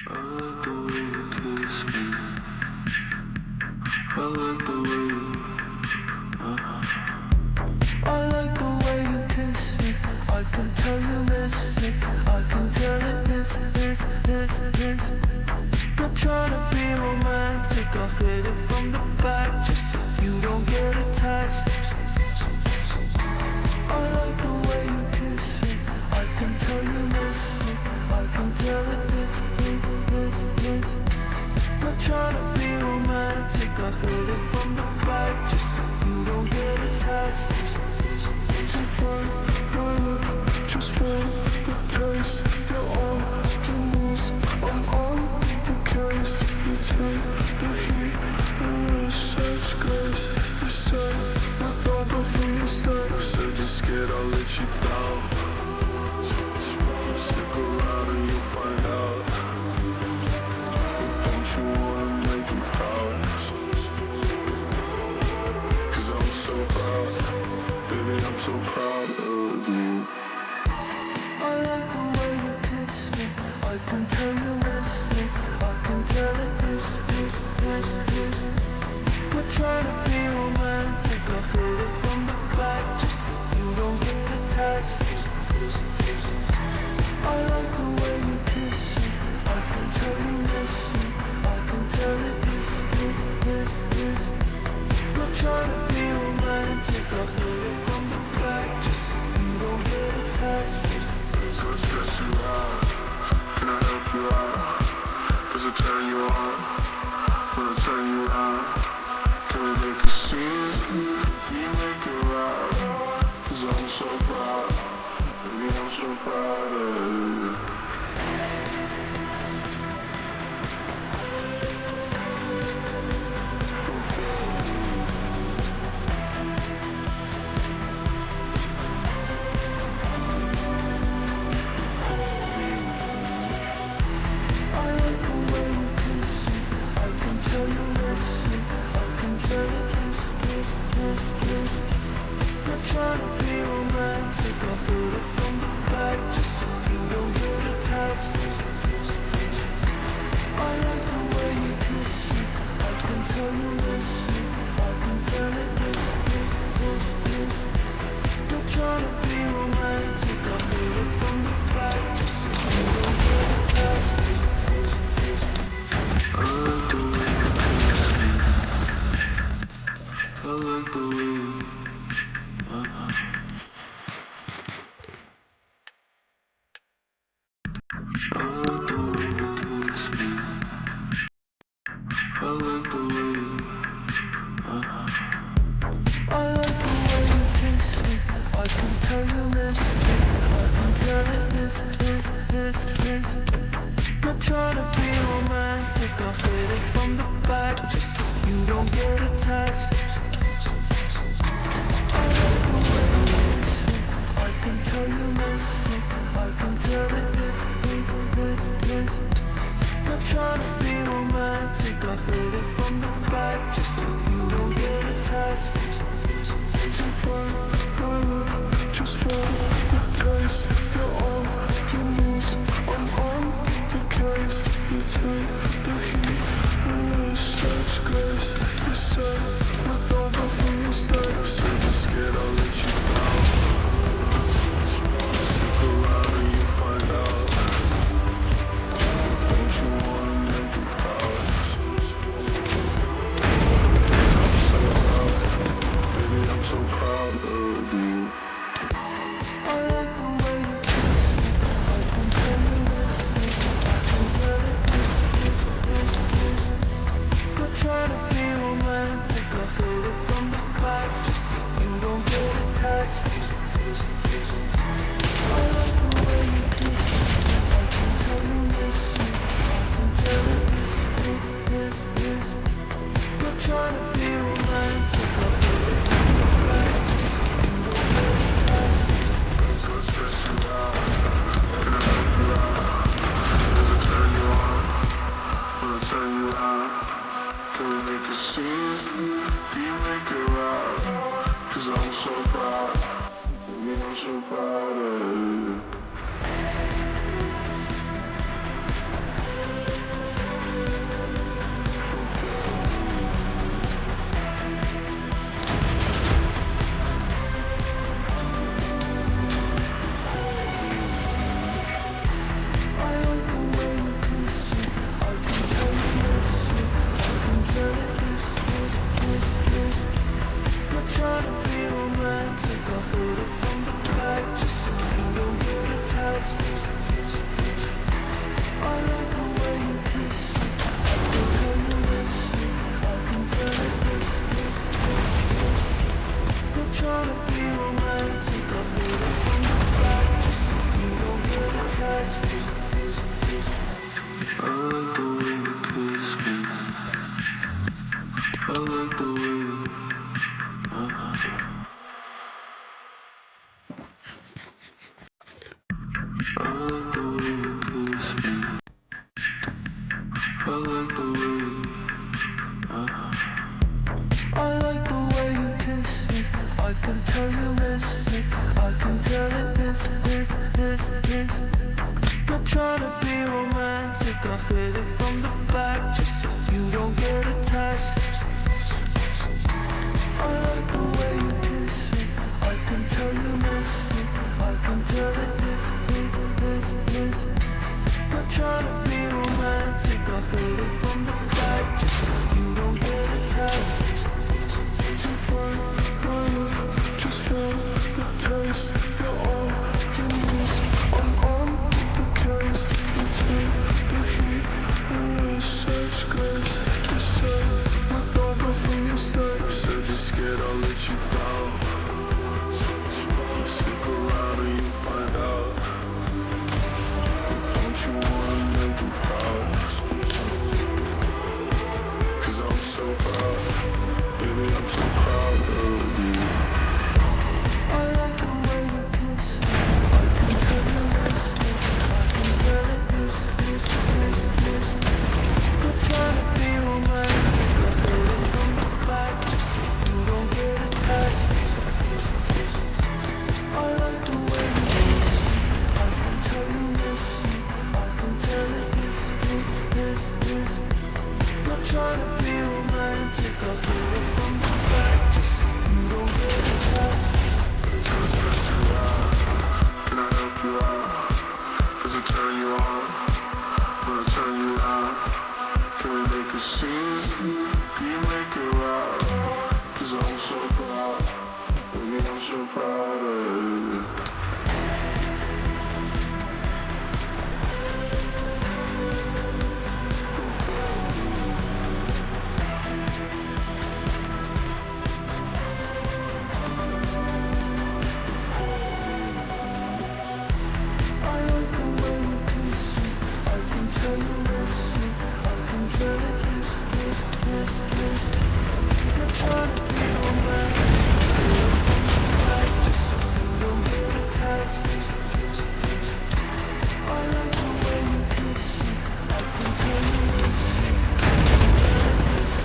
I like the way you kiss me. I like the way you. I like the way you kiss me. I can tell you miss it. I can tell it is. Not trying to be romantic. I hit it from the back just so you don't get attached. I like the way you kiss me. I can tell you miss it. I can tell it is. Not trying to be romantic. I hit it from the back just so you don't get attached. Just feel the taste. You're on your knees. I'm on the case. You take the heat and with such grace. You say I'd rather be a slave. So just scared I'll let you down. Stick around and you'll find out. Don't you wanna make me proud? 'Cause I'm so proud. Baby, I'm so proud of you. I like the way you kiss me. I can tell you miss me. I can tell it is. Not trying to be romantic. I hit it from the back just so you don't get attached. I like the way you kiss me. I can tell you miss me. I can tell it is. Not trying to be romantic. I hit it from the back just so you don't get attached. Does it stress you out? Can I help you out? Does it turn you on? Will it turn you on? Can we make a scene? Can you make it right? 'Cause I'm so proud. Baby, I'm so proud of you. I like the way you kiss me. I can tell you miss me. I can tell it is. Not trying to be romantic. I hit it from the back just so you don't get attached. I like the way you kiss me. I can tell you miss me. I can tell it is. Not trying to be romantic. I hit it from the back just so you don't get attached. I like the way you kiss me. I like the way you. I like the way you kiss me. I like the way you. I like the way you kiss me. I can tell you miss me. I can tell it is. Not trying to be romantic. I hit it from the back just so you don't get attached. I like the way you kiss me. I can tell you miss me. I can tell it is. Not trying to be romantic. I hit it from the back just so you don't get attached. Just for the taste. You're on your knees. I'm on the case. You take the heat and with such grace. You say I'd rather be a slave. So just scared I'll let you down. Stick around and you'll find out. Don't you wanna make me proud? I like the way, I like the way you kiss me. I can tell you miss me. I can tell it is. Not trying to be romantic. I hit it from the back just so you don't get attached. I like the way you kiss me. I can tell you miss me. I can tell it is. Not trying to be romantic. I hit it from the back just so you don't get attached. Just feel the taste, you're all you need. I'm on the case, you take the heat, and with such grace. You say, with all of your mistakes, said you're scared I'll let you down. Stick around and you'll find out. Don't you wanna make it proud? 'Cause I'm so proud, baby, I'm so proud of you. I like the way you kiss me. I can tell you miss me. I can tell it is. Not trying to be romantic. I hit it from the back just so you don't get attached. I like the way you kiss me. I can tell you miss me. I can tell it is. Not trying to be romantic. I hit it from the back just so you don't get attached. Can I help you out? Does it turn you on? Will it turn you out? Can we make a scene? Can you make it loud? 'Cause I'm so proud. Baby, I'm so proud of you. I like the way you kiss me. I can tell you miss me. I can tell it is. Not trying to be romantic. Hit it from the back just so you don't get attached. I like the way you kiss me. I can tell you miss me. I can tell it is.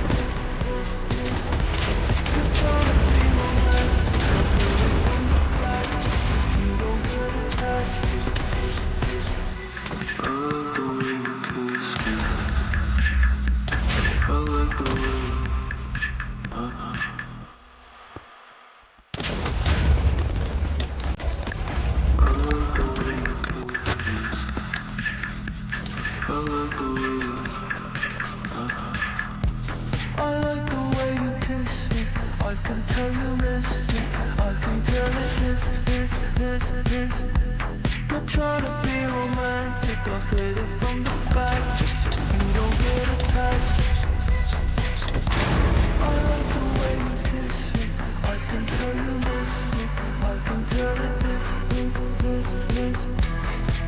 Not trying to be romantic. Hit it from the back just so you don't get attached. I like the way you kiss me. I like the way. I like the way you kiss me. I like the way. I like the way you kiss me. I can tell you miss me. I can tell it is. Not trying to be romantic. I hit it from the back just so you don't get attached. I like the way you kiss me. I can tell you miss me. I can tell it is.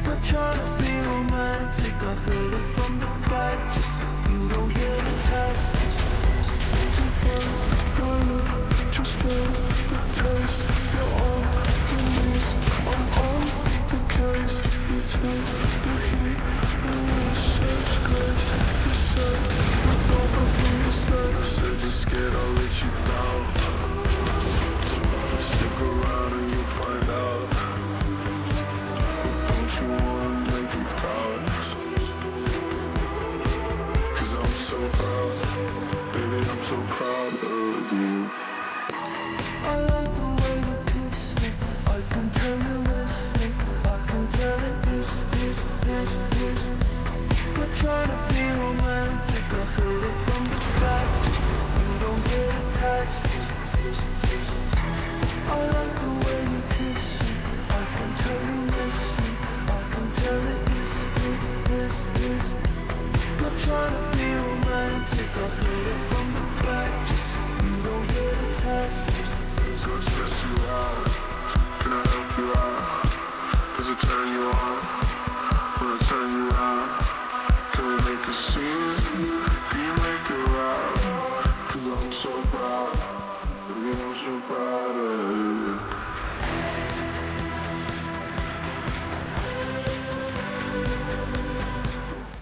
Not trying to be romantic. I hit it from the back just so you don't get attached. Just feel the taste, you're all you need. I'm on the case, you take the heat, and with such grace. You said, with all of your mistakes, said you're scared I'll let you down. Stick around and you'll find out. Don't you wanna make me proud? 'Cause I'm so proud, baby, I'm so proud of you. I like the